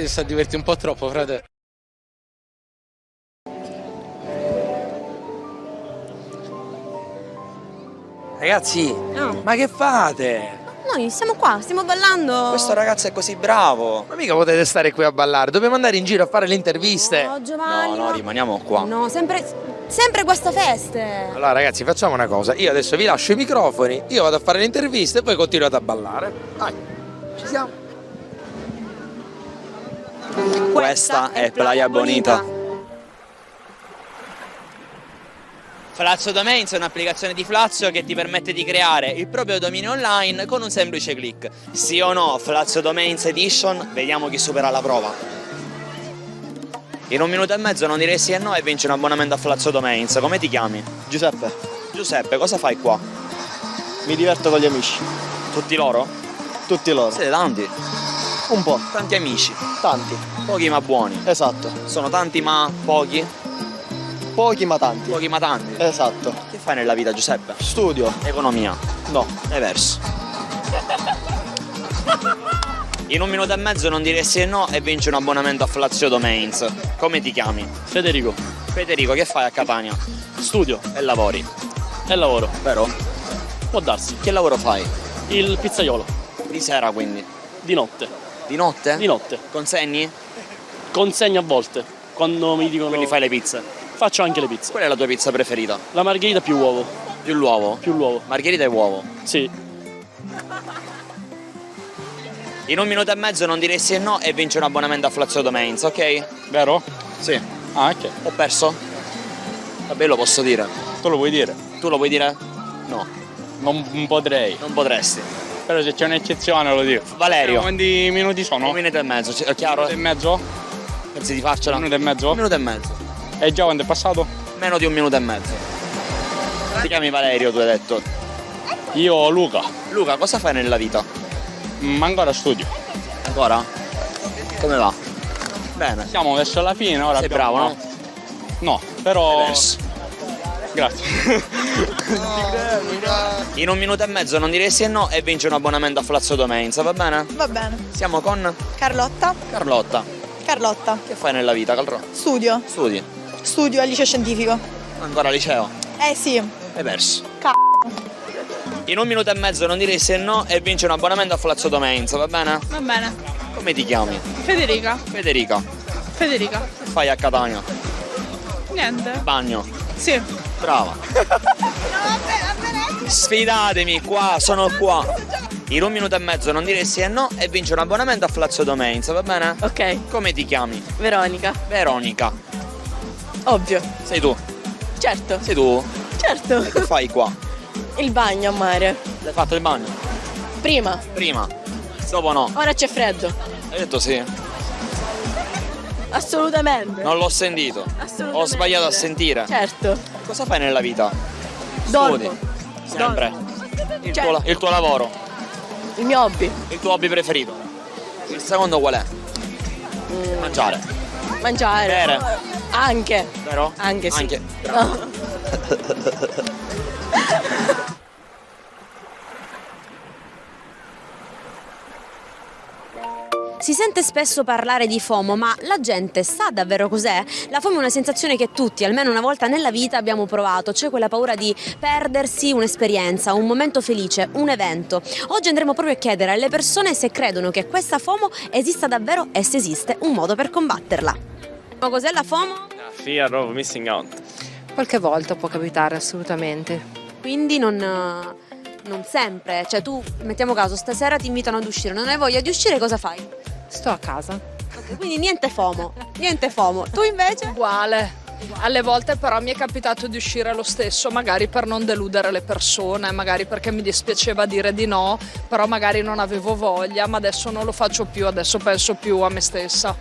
ti sta a divertire un po' troppo, frate. Ragazzi, No. ma che fate? Noi siamo qua, stiamo ballando. Questo ragazzo è così bravo. Ma mica potete stare qui a ballare, dobbiamo andare in giro a fare le interviste. No, Giovanni. No, rimaniamo qua. No, sempre queste feste. Allora ragazzi, facciamo una cosa, io adesso vi lascio i microfoni, io vado a fare le interviste e poi continuate a ballare. Vai, ci siamo. Questa è Playa Bonita. Flazio Domains è un'applicazione di Flazio che ti permette di creare il proprio dominio online con un semplice click. Sì o no, Flazio Domains Edition, vediamo chi supera la prova. In 1 minuto e mezzo non dire sì e no e vinci un abbonamento a Flazio Domains. Come ti chiami? Giuseppe, Giuseppe, cosa fai qua? mi diverto con gli amici, Tutti loro? tutti loro. Siete tanti? Un po', Tanti amici, tanti, pochi ma buoni. esatto. Sono tanti ma pochi? Pochi ma tanti. Pochi ma tanti. Esatto. Che fai nella vita, Giuseppe? Studio, Economia. no. Hai perso. In 1 minuto e mezzo non dire sì e no e vinci un abbonamento a Flazio Domains. Come ti chiami? Federico, Federico, che fai a Catania? studio E lavori, e lavoro. vero? Può darsi. Che lavoro fai? Il pizzaiolo, Di sera quindi. di notte. Di notte? Di notte. Consegni? Consegno a volte. Quando mi dicono. Quindi fai le pizze. Faccio anche le pizze. Qual è la tua pizza preferita? La margherita più uovo. Più l'uovo? Più l'uovo. Margherita e uovo. Sì. In 1 minuto e mezzo non dire sì e no e vinci un abbonamento a Flazio Domains, ok? Vero? Sì. Ah, ok. Ho perso? Vabbè, lo posso dire. Tu lo vuoi dire? Tu lo vuoi dire? No, Non potrei. non potresti. Però se c'è un'eccezione lo dico. Valerio. Quanti minuti sono? 1 minuto e mezzo, è chiaro? E mezzo? Pensi di farcela? 1 minuto e mezzo? 1 minuto e mezzo. E già quando è passato? Meno di 1 minuto e mezzo. Ti chiami Valerio, tu hai detto. Io Luca. Luca, cosa fai nella vita? Ma ancora studio. Ancora? Come va? Bene. Siamo verso la fine, ora Sei bravo, no? No, però. Hai perso. Grazie. In 1 minuto e mezzo non dire sì e no e vinci un abbonamento a Flazio Domains, va bene? Va bene. Siamo con Carlotta. Carlotta. Carlotta. Che fai nella vita, Calro? Studio. Studi. Studio al liceo scientifico. Ancora al liceo? Sì. Hai perso. C***o. In 1 minuto e mezzo non dire sì e no e vinci un abbonamento a Flazio Domains, va bene? Va bene. Come ti chiami? Federica. Federica. Federica. Che fai a Catania? Niente. Bagno. Sì. Brava. Sfidatemi, qua, sono qua. In 1 minuto e mezzo non dire sì e no e vinci un abbonamento a Flazio Domains, va bene? Ok. Come ti chiami? Veronica. Veronica. Ovvio. Sei tu? Certo. Sei tu? Certo. Che fai qua? Il bagno a mare. L'hai fatto il bagno? Prima. Prima. Dopo no. Ora c'è freddo. Hai detto sì? Assolutamente. Non l'ho sentito. Assolutamente. Ho sbagliato a sentire. Certo. Cosa fai nella vita? Dormo. Studi. Sempre. Il, Certo. il tuo lavoro. Il mio hobby. Il tuo hobby preferito. Il secondo qual è? Mangiare. Mangiare. Bere. Anche. Vero? Anche sì. Anche. Si sente spesso parlare di FOMO, ma la gente sa davvero cos'è? La FOMO è una sensazione che tutti, almeno una volta nella vita, abbiamo provato, cioè quella paura di perdersi un'esperienza, un momento felice, un evento. Oggi andremo proprio a chiedere alle persone se credono che questa FOMO esista davvero e se esiste un modo per combatterla. Ma cos'è la FOMO? Fear of missing out. Qualche volta può capitare, assolutamente. Quindi non sempre, cioè tu, mettiamo caso, stasera ti invitano ad uscire, non hai voglia di uscire, cosa fai? Sto a casa. Ok, quindi niente FOMO, niente FOMO. Tu invece? Uguale. Alle volte però mi è capitato di uscire lo stesso, magari per non deludere le persone, magari perché mi dispiaceva dire di no, però magari non avevo voglia, ma adesso non lo faccio più, adesso penso più a me stessa.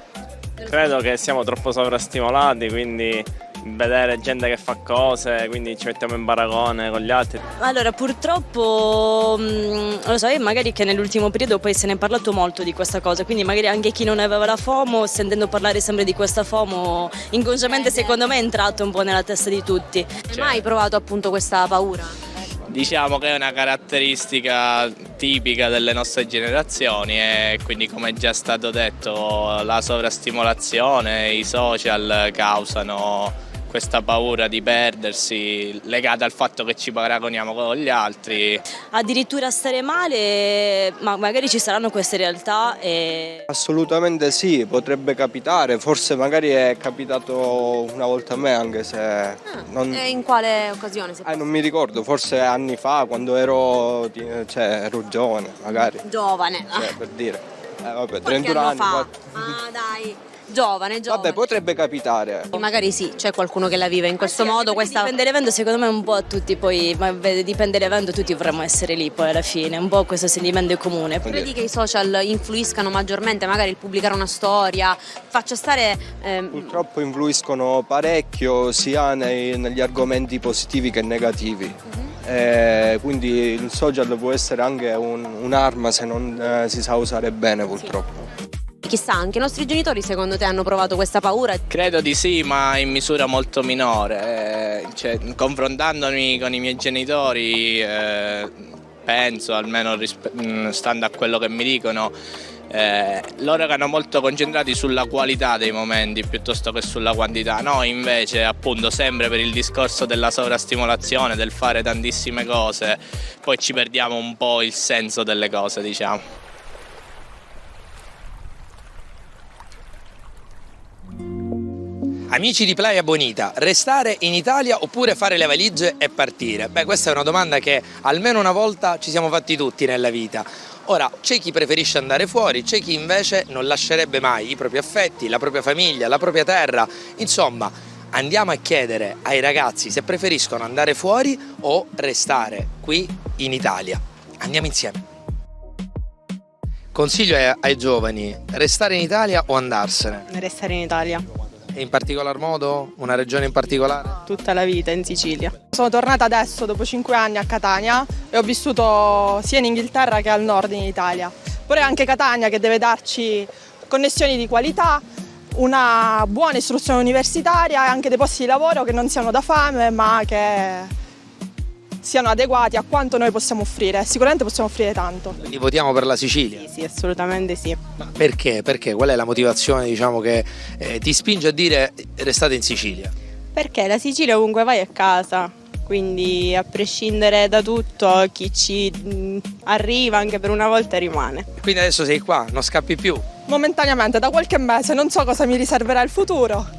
Credo che siamo troppo sovrastimolati, quindi vedere gente che fa cose, quindi ci mettiamo in paragone con gli altri. Allora, purtroppo, lo sai, magari che nell'ultimo periodo poi se ne è parlato molto di questa cosa, quindi magari anche chi non aveva la FOMO, sentendo parlare sempre di questa FOMO, inconsciamente secondo me è entrato un po' nella testa di tutti. Hai mai provato appunto questa paura? Diciamo che è una caratteristica tipica delle nostre generazioni e quindi, come è già stato detto, la sovrastimolazione, i social causano questa paura di perdersi legata al fatto che ci paragoniamo con gli altri. Addirittura stare male, ma magari ci saranno queste realtà e... Assolutamente sì, potrebbe capitare, forse magari è capitato una volta a me, anche se E in quale occasione? non mi ricordo, forse anni fa quando ero giovane magari, Giovane. per dire. Vabbè, Qualche 31 anno anni. fa. Dai. Giovane. Vabbè, potrebbe capitare. Magari sì, c'è qualcuno che la vive in questo modo. Dipende l'evento, secondo me un po' a tutti, poi ma dipende l'evento, tutti vorremmo essere lì poi alla fine, un po' questo sentimento è comune. Credi che i social influiscano maggiormente, magari il pubblicare una storia, faccia stare... Purtroppo influiscono parecchio sia negli argomenti positivi che negativi. Quindi il social può essere anche un'arma se non si sa usare bene, purtroppo. Chissà, anche i nostri genitori secondo te hanno provato questa paura? Credo di sì, ma in misura molto minore. Confrontandomi con i miei genitori, penso, almeno stando a quello che mi dicono, loro erano molto concentrati sulla qualità dei momenti piuttosto che sulla quantità. Noi invece, appunto, sempre per il discorso della sovrastimolazione, del fare tantissime cose, poi ci perdiamo un po' il senso delle cose, diciamo. Amici di Playa Bonita, restare in Italia oppure fare le valigie e partire? Beh, questa è una domanda che almeno una volta ci siamo fatti tutti nella vita. Ora, c'è chi preferisce andare fuori, c'è chi invece non lascerebbe mai i propri affetti, la propria famiglia, la propria terra. Insomma, andiamo a chiedere ai ragazzi se preferiscono andare fuori o restare qui in Italia. Andiamo insieme. Consiglio ai giovani, restare in Italia o andarsene? Restare in Italia. E in particolar modo? Una regione in particolare? Tutta la vita in Sicilia. Sono tornata adesso dopo 5 anni a Catania e ho vissuto sia in Inghilterra che al nord in Italia. Però è anche Catania che deve darci connessioni di qualità, una buona istruzione universitaria e anche dei posti di lavoro che non siano da fame ma che siano adeguati a quanto noi possiamo offrire. Sicuramente possiamo offrire tanto. Quindi votiamo per la Sicilia? Sì, assolutamente sì. Ma perché? Perché? Qual è la motivazione, diciamo, che ti spinge a dire restate in Sicilia? Perché la Sicilia ovunque vai è casa, quindi a prescindere da tutto chi ci arriva anche per una volta rimane. Quindi adesso sei qua, non scappi più? Momentaneamente, da qualche mese, non so cosa mi riserverà il futuro.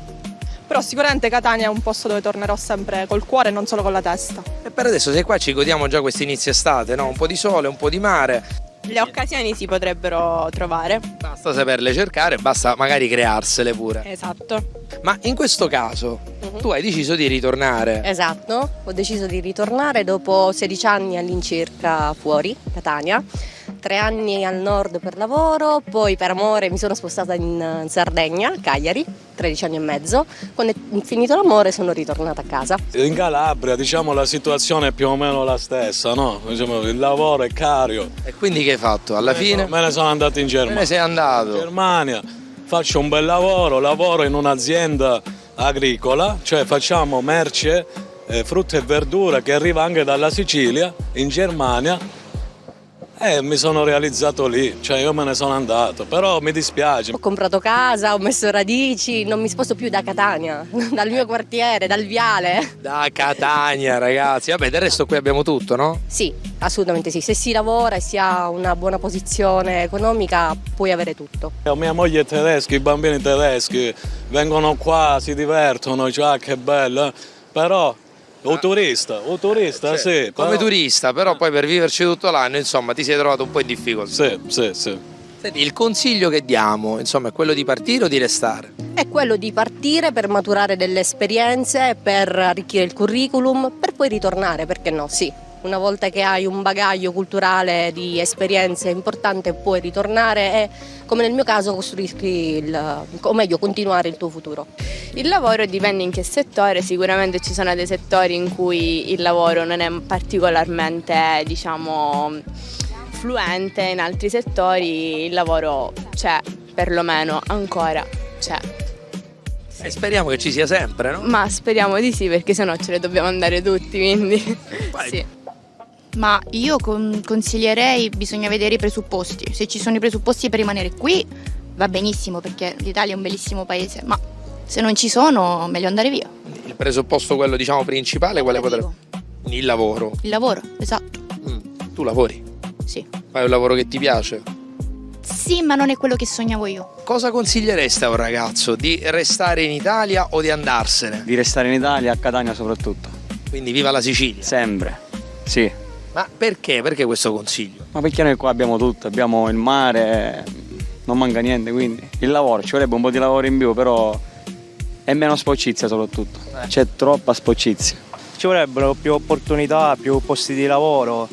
Però sicuramente Catania è un posto dove tornerò sempre col cuore e non solo con la testa. E per adesso sei qua, ci godiamo già questo inizio estate, no? Un po' di sole, un po' di mare. Le occasioni si potrebbero trovare. Basta saperle cercare, basta magari crearsele pure. Esatto. Ma in questo caso tu hai deciso di ritornare. Esatto, ho deciso di ritornare dopo 16 anni all'incirca fuori Catania. 3 anni al nord per lavoro, poi per amore mi sono spostata in Sardegna, Cagliari, 13 anni e mezzo. Quando è finito l'amore sono ritornata a casa. In Calabria, diciamo, la situazione è più o meno la stessa, no? Diciamo, il lavoro è caro. E quindi che hai fatto? Alla fine? Me ne sono andato in Germania. Me ne sei andato? In Germania, faccio un bel lavoro in un'azienda agricola, cioè facciamo merce, frutta e verdura che arriva anche dalla Sicilia, in Germania. Mi sono realizzato lì, cioè io me ne sono andato, però mi dispiace. Ho comprato casa, ho messo radici, non mi sposto più da Catania, dal mio quartiere, dal viale. Da Catania, ragazzi. Vabbè, del resto qui abbiamo tutto, no? Sì, assolutamente sì. Se si lavora e si ha una buona posizione economica puoi avere tutto. Mia moglie è tedesca, i bambini tedeschi vengono qua, si divertono, cioè che bello, però... O turista, cioè, sì. Come però... turista, però poi per viverci tutto l'anno, insomma, ti sei trovato un po' in difficoltà. Sì. Senti, il consiglio che diamo, insomma, è quello di partire o di restare? È quello di partire per maturare delle esperienze, per arricchire il curriculum, per poi ritornare, perché no? Sì. Una volta che hai un bagaglio culturale di esperienze importante puoi ritornare e, come nel mio caso, continuare il tuo futuro. Il lavoro dipende in che settore, sicuramente ci sono dei settori in cui il lavoro non è particolarmente, diciamo, fluente, in altri settori il lavoro c'è, perlomeno ancora c'è. E speriamo che ci sia sempre, no? Ma speriamo di sì, perché sennò ce ne dobbiamo andare tutti, quindi sì. Ma io consiglierei, bisogna vedere i presupposti. Se ci sono i presupposti per rimanere qui, va benissimo, perché l'Italia è un bellissimo paese, ma se non ci sono, meglio andare via. Il presupposto, quello diciamo principale, quale potrebbe? Il lavoro. Il lavoro, esatto. Tu lavori? Sì. Fai un lavoro che ti piace? Sì, ma non è quello che sognavo io. Cosa consigliereste a un ragazzo? Di restare in Italia o di andarsene? Di restare in Italia, a Catania soprattutto. Quindi viva la Sicilia. Sempre, sì. Ma perché? Perché questo consiglio? Ma perché noi qua abbiamo tutto, abbiamo il mare, non manca niente, quindi il lavoro, ci vorrebbe un po' di lavoro in più, però è meno sporcizia soprattutto. C'è troppa sporcizia. Ci vorrebbero più opportunità, più posti di lavoro,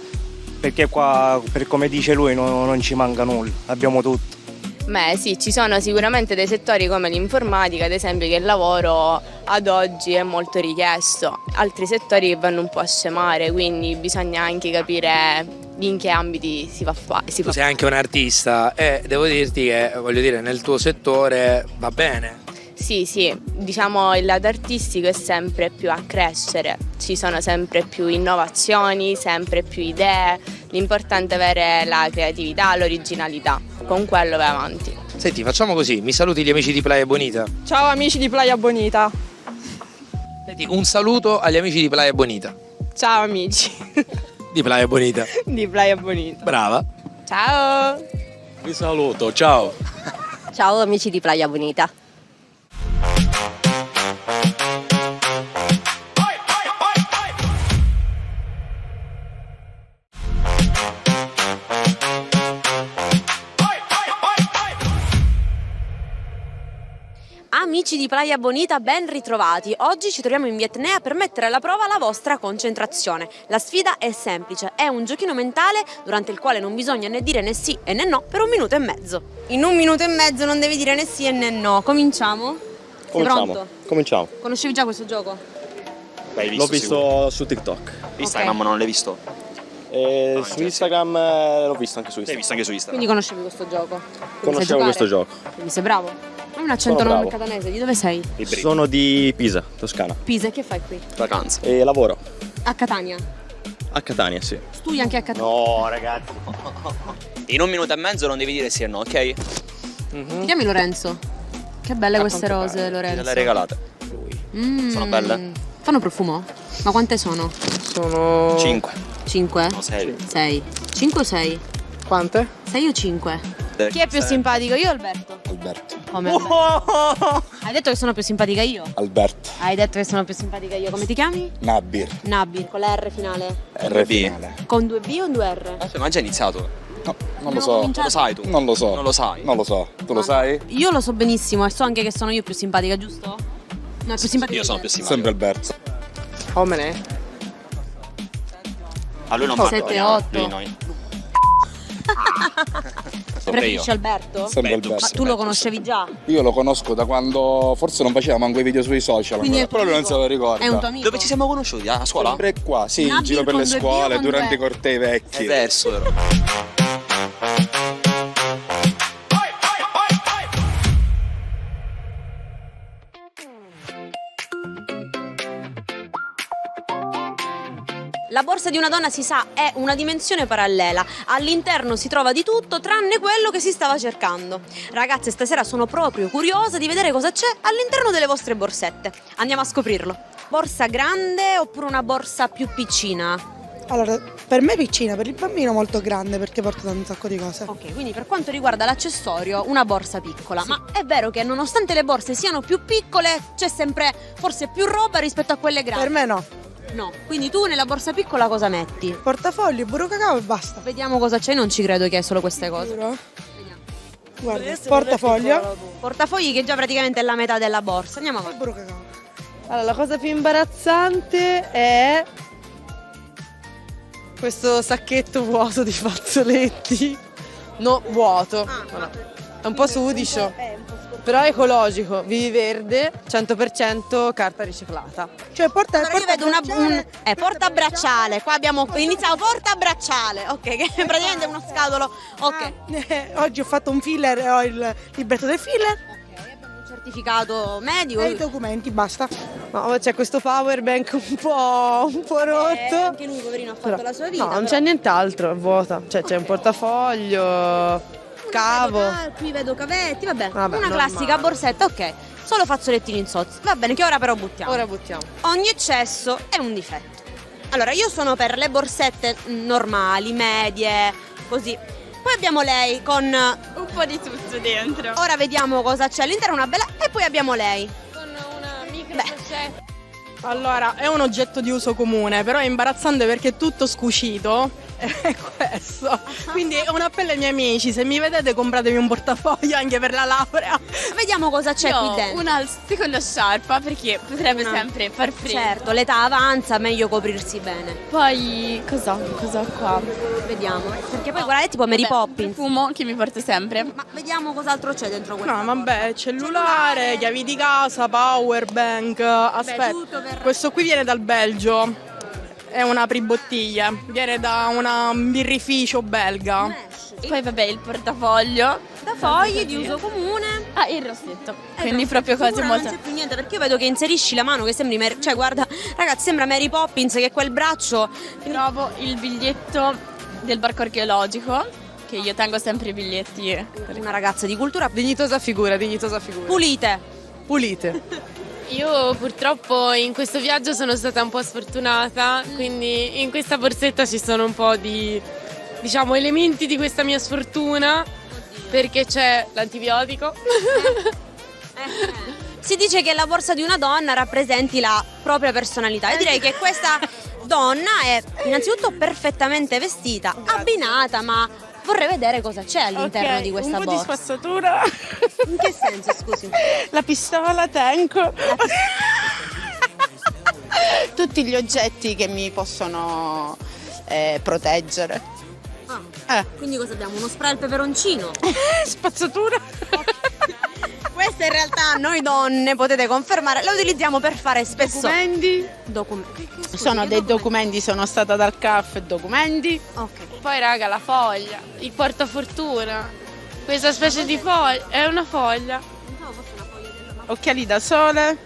perché qua, per come dice lui, non ci manca nulla, abbiamo tutto. Beh sì, ci sono sicuramente dei settori come l'informatica, ad esempio, che il lavoro ad oggi è molto richiesto, altri settori che vanno un po' a scemare, quindi bisogna anche capire in che ambiti si va a fare. Tu sei anche un artista e devo dirti che, voglio dire, nel tuo settore va bene. Sì, diciamo il lato artistico è sempre più a crescere, ci sono sempre più innovazioni, sempre più idee, l'importante è avere la creatività, l'originalità, con quello vai avanti. Senti, facciamo così, mi saluti gli amici di Playa Bonita? Ciao amici di Playa Bonita. Senti, un saluto agli amici di Playa Bonita. Ciao amici Di Playa Bonita. di Playa Bonita. Brava. Ciao. Vi saluto, ciao. Ciao amici di Playa Bonita. Amici di Playa Bonita, ben ritrovati. Oggi ci troviamo in Vietnea per mettere alla prova la vostra concentrazione. La sfida è semplice, è un giochino mentale durante il quale non bisogna né dire né sì e né no per 1 minuto e mezzo. In 1 minuto e mezzo non devi dire né sì né no. Cominciamo? Sei pronto? Cominciamo. Conoscevi già questo gioco? L'hai L'ho visto su TikTok. Instagram non l'hai visto? Su Instagram l'ho visto anche su Instagram. L'hai visto anche su Instagram? Quindi conoscevi questo gioco? Conoscevo questo gioco. Quindi sei bravo? Hai un accento Sono non bravo. catanese, di dove sei? Sono di Pisa, Toscana. Pisa, e che fai qui? Vacanze. E lavoro A Catania. a Catania, sì. Studi anche a Catania? No, ragazzi. In 1 minuto e mezzo non devi dire sì e no, ok? Ti chiami Lorenzo? Che belle queste rose, Lorenzo. Le regalate. Sono belle? Fanno profumo? Ma quante sono? Sono 5. 5? No, 6. 6. 5 o 6? Quante? 6 o 5? Chi è più simpatico, io o Alberto? Alberto. Come Alberto? Hai detto che sono più simpatica io? Alberto. Hai detto che sono più simpatica io. Come ti chiami? Nabir. Nabir, con la R finale. R finale. Con 2B o 2R? Ma già iniziato? No, non Abbiamo lo so. cominciato? Lo sai tu? Non lo so. Non lo sai? Non lo so. Tu lo sai? Io lo so benissimo e so anche che sono io più simpatica, giusto? No, è più simpatica. Io sono di più te. simpatico. Sempre Alberto. Omene. A lui non va 7, no, 8. lui noi. Preferisci Alberto? Sempre Beh, tu- Alberto. Ma tu lo conoscevi già? Io lo conosco da quando forse non faceva manco i video sui social. Quindi è ancora. Però lui non se lo ricorda. È un tuo amico? Dove ci siamo conosciuti? A scuola? Sempre qua, sì, in Nabir giro per con le 2B o scuole, con durante 2R? i cortei vecchi. È verso, vero? La borsa di una donna, si sa, è una dimensione parallela. All'interno si trova di tutto tranne quello che si stava cercando. Ragazze, stasera sono proprio curiosa di vedere cosa c'è all'interno delle vostre borsette. Andiamo a scoprirlo. Borsa grande oppure una borsa più piccina? Allora, per me piccina, per il bambino molto grande perché porta un sacco di cose. Ok, quindi per quanto riguarda l'accessorio, una borsa piccola. Sì. Ma è vero che nonostante le borse siano più piccole, c'è sempre forse più roba rispetto a quelle grandi? Per me no. No, quindi tu nella borsa piccola cosa metti? Portafogli, burro cacao e basta. Vediamo cosa c'è, non ci credo che hai solo queste cose. Giuro? Guarda, portafoglio. Portafogli che già praticamente è la metà della borsa. Andiamo avanti. Burro cacao. Allora, la cosa più imbarazzante è questo sacchetto vuoto di fazzoletti. No, vuoto. È un po' sudicio, però è ecologico, Vivi Verde, 100% carta riciclata. Cioè porta, Allora io vedo una portabracciale. Qua abbiamo iniziato portabracciale. Ok, che è praticamente uno scatolo. Ok. Oggi ho fatto un filler e ho il libretto del filler. Ok, abbiamo un certificato medico. E i documenti, basta. No, c'è questo power bank un po' rotto. Anche lui, poverino, ha fatto la sua vita. No, non però. c'è nient'altro, è vuota. Cioè c'è un portafoglio, cavo. Qui vedo cavetti, vabbè, Vabbè, una normale. classica borsetta, ok. Solo fazzolettini insolzi. Va bene, che ora però buttiamo. Ora buttiamo. Ogni eccesso è un difetto. Allora, io sono per le borsette normali, medie, così. Poi abbiamo lei con Un po' di tutto dentro. ora vediamo cosa c'è all'interno, una bella. E poi abbiamo lei. Con una micro Allora, è un oggetto di uso comune, però è imbarazzante perché è tutto scucito. È questo. Quindi è un appello ai miei amici: se mi vedete, compratevi un portafoglio anche per la laurea. Vediamo cosa c'è qui dentro. Una seconda sciarpa perché potrebbe sempre far freddo. Certo, l'età avanza, meglio coprirsi bene. Poi cosa ho qua? Vediamo. Perché poi guarda, è tipo Mary Poppins. Fumo che mi porto sempre. Ma vediamo cos'altro c'è dentro questa. No, vabbè, cellulare, chiavi di casa, power bank. Aspetta, tutto per- questo qui viene dal Belgio. È una apribottiglie, viene da un birrificio belga. Poi vabbè il portafoglio. Da fogli di uso comune. Ah, il rossetto. Quindi proprio cose Sicura molto... non c'è più niente, perché io vedo che inserisci la mano che sembri cioè guarda, ragazzi, sembra Mary Poppins, che quel braccio. Trovo il biglietto del parco archeologico, che io tengo sempre i biglietti. Una ragazza di cultura. Dignitosa figura, dignitosa figura. Pulite. Pulite. Io purtroppo in questo viaggio sono stata un po' sfortunata, quindi in questa borsetta ci sono un po' di, diciamo, elementi di questa mia sfortuna, perché c'è l'antibiotico. Si dice che la borsa di una donna rappresenti la propria personalità. Io direi che questa donna è innanzitutto perfettamente vestita, abbinata, ma vorrei vedere cosa c'è all'interno Ok, di questa un po' borsa. di spazzatura. In che senso, scusi? La pistola tengo. Tutti gli oggetti che mi possono proteggere. Quindi cosa abbiamo? Uno spray al peperoncino? Spazzatura. Questa in realtà noi donne, potete confermare, la utilizziamo per fare spesso Documenti. Sono dei documenti, sono stata dal caffè, documenti. Ok. Poi raga, la foglia, il portafortuna, questa specie di foglia, è una foglia. Occhiali da sole.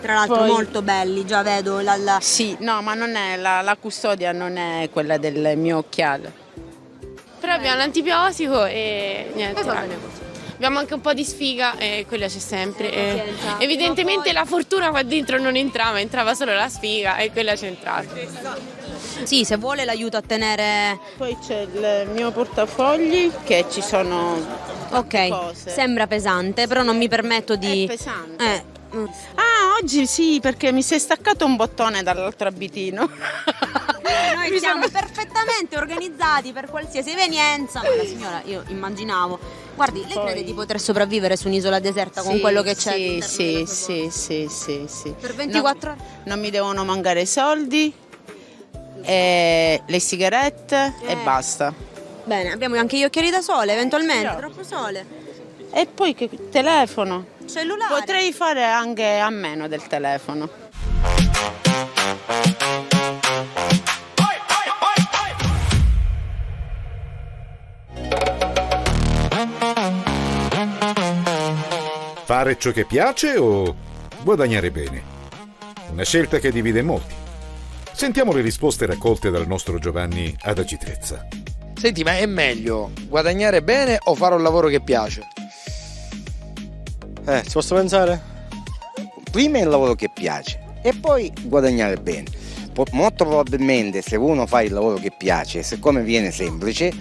Tra l'altro Poi- molto belli, già vedo Sì, no, ma non è la custodia non è quella del mio occhiale. Però abbiamo l'antibiotico e niente. E va raga. bene così. Abbiamo anche un po' di sfiga e quella c'è sempre. e pazienza. evidentemente la fortuna qua dentro non entrava, entrava solo la sfiga e quella c'è entrata. Sì, se vuole l'aiuto a tenere. Poi c'è il mio portafogli che ci sono Ok, cose. sembra pesante, però non mi permetto di. È pesante. Ah, oggi sì, perché mi si è staccato un bottone dall'altro abitino. Noi siamo perfettamente organizzati per qualsiasi evenienza. Ma la signora, io immaginavo. Guardi, lei crede di poter sopravvivere su un'isola deserta con Sì, quello che c'è? Sì, all'interno sì, della sì, sì, sì. Per 24 ore? Non mi devono mancare i soldi, le sigarette e basta. Bene, abbiamo anche gli occhiali da sole, eventualmente. Troppo sole. E poi che telefono? Cellulare. Potrei fare anche a meno del telefono. Fare ciò che piace o guadagnare bene? Una scelta che divide molti. Sentiamo le risposte raccolte dal nostro Giovanni ad Acitrezza. Senti, ma è meglio guadagnare bene o fare un lavoro che piace? Ci posso pensare? Prima il lavoro che piace e poi guadagnare bene. Molto probabilmente se uno fa il lavoro che piace, siccome viene semplice,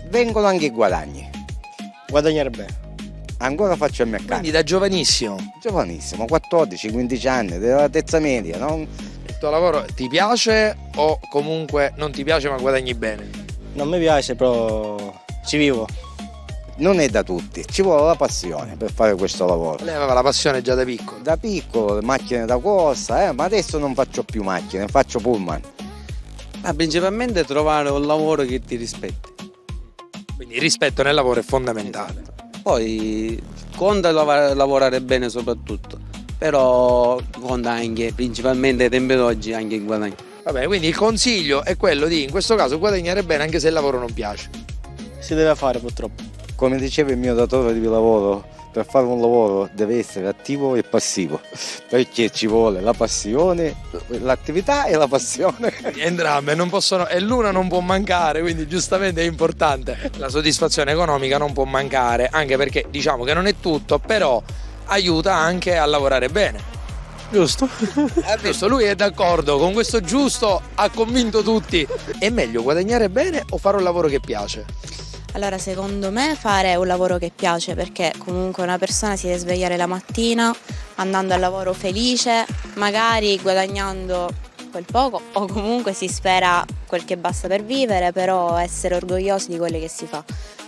vengono anche i guadagni. Guadagnare bene. Ancora faccio il mercato. Quindi da giovanissimo. Giovanissimo, 14-15 anni, della terza media, no? Il tuo lavoro ti piace o comunque non ti piace ma guadagni bene? Non mi piace, però ci vivo. Non è da tutti, ci vuole la passione per fare questo lavoro. Lei aveva la passione già da piccolo? Da piccolo, le macchine da corsa, ma adesso non faccio più macchine, faccio pullman. Ma principalmente trovare un lavoro che ti rispetti. Quindi il rispetto nel lavoro è fondamentale. Poi conta lavorare bene soprattutto, però conta anche, principalmente ai tempi d'oggi, anche il guadagno. Vabbè, quindi il consiglio è quello di, in questo caso, guadagnare bene anche se il lavoro non piace. Si deve fare purtroppo. Come diceva il mio datore di lavoro, per fare un lavoro deve essere attivo e passivo, perché ci vuole la passione, l'attività e la passione. Entrambe non possono, e l'una non può mancare, quindi giustamente è importante. La soddisfazione economica non può mancare, anche perché diciamo che non è tutto, però aiuta anche a lavorare bene. Giusto? Giusto, lui è d'accordo, con questo giusto ha convinto tutti. È meglio guadagnare bene o fare un lavoro che piace? Allora, secondo me fare un lavoro che piace, perché comunque una persona si deve svegliare la mattina andando al lavoro felice, magari guadagnando quel poco o comunque si spera quel che basta per vivere, però essere orgogliosi di quello che si fa.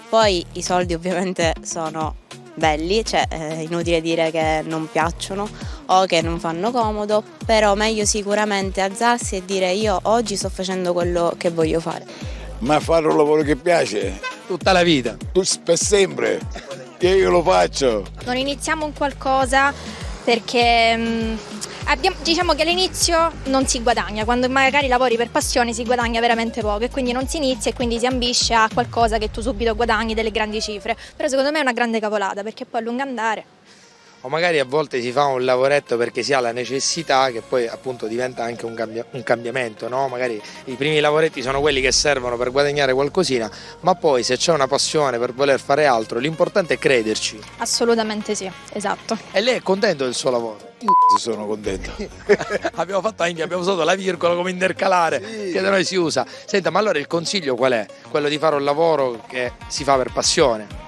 Poi i soldi ovviamente sono belli, cioè è inutile dire che non piacciono o che non fanno comodo, però meglio sicuramente alzarsi e dire io oggi sto facendo quello che voglio fare. Ma fare un lavoro che piace tutta la vita, per sempre, che io lo faccio. Non iniziamo un qualcosa perché diciamo che all'inizio non si guadagna, quando magari lavori per passione si guadagna veramente poco e quindi non si inizia e quindi si ambisce a qualcosa che tu subito guadagni delle grandi cifre, però secondo me è una grande cavolata perché poi a lungo andare. O magari a volte si fa un lavoretto perché si ha la necessità, che poi appunto diventa anche un cambiamento, no? Magari i primi lavoretti sono quelli che servono per guadagnare qualcosina, ma poi se c'è una passione per voler fare altro, l'importante è crederci. Assolutamente sì, esatto. E lei è contento del suo lavoro? Sono contento. Abbiamo usato la virgola come intercalare, che da noi si usa. Senta, ma allora il consiglio qual è? Quello di fare un lavoro che si fa per passione?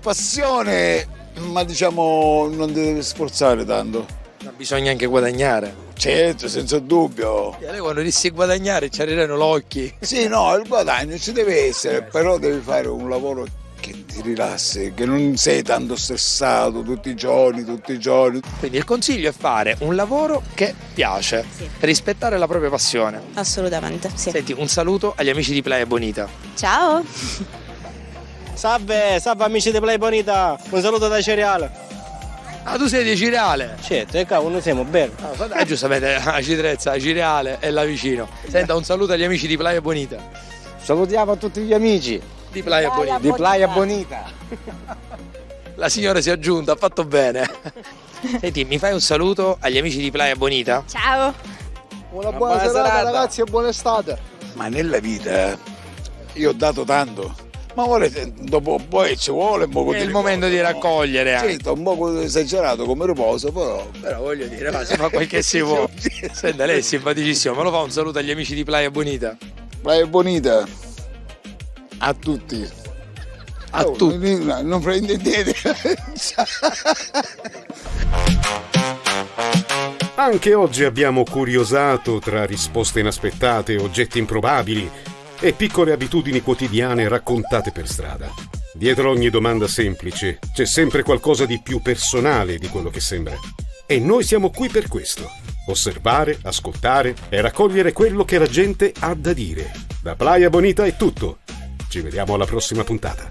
Passione, ma diciamo non deve sforzare tanto. Ma bisogna anche guadagnare. Certo, senza dubbio. Lei quando dici guadagnare ci arrivano l'occhi. Sì, no, il guadagno ci deve essere, però devi fare un lavoro che ti rilassi, che non sei tanto stressato tutti i giorni. Quindi il consiglio è fare un lavoro che piace, rispettare la propria passione. Assolutamente, sì. Senti, un saluto agli amici di Playa Bonita. Ciao! Salve amici di Playa Bonita, un saluto da Cereale. Ah, tu sei di Cireale? Certo, e cavolo, noi siamo belli. Giustamente, la Citrezza, la Cireale è là vicino. Senta, un saluto agli amici di Playa Bonita. Salutiamo a tutti gli amici di Playa Bonita. Di Playa Bonita. La signora si è aggiunta, ha fatto bene. Senti, mi fai un saluto agli amici di Playa Bonita? Ciao. Una buona serata ragazzi e buona estate. Ma nella vita io ho dato tanto. Ma dopo poi ci vuole un po' di è il momento di raccogliere anche. Certo, un po' esagerato come riposo, però voglio dire, ma si fa quel che si vuole. Senta, lei è simpaticissimo, me lo fa un saluto agli amici di Playa Bonita? Playa Bonita a tutti. A tutti. Non prendete. Anche oggi abbiamo curiosato tra risposte inaspettate, oggetti improbabili e piccole abitudini quotidiane raccontate per strada. Dietro ogni domanda semplice c'è sempre qualcosa di più personale di quello che sembra. E noi siamo qui per questo: osservare, ascoltare e raccogliere quello che la gente ha da dire. Da Playa Bonita è tutto. Ci vediamo alla prossima puntata.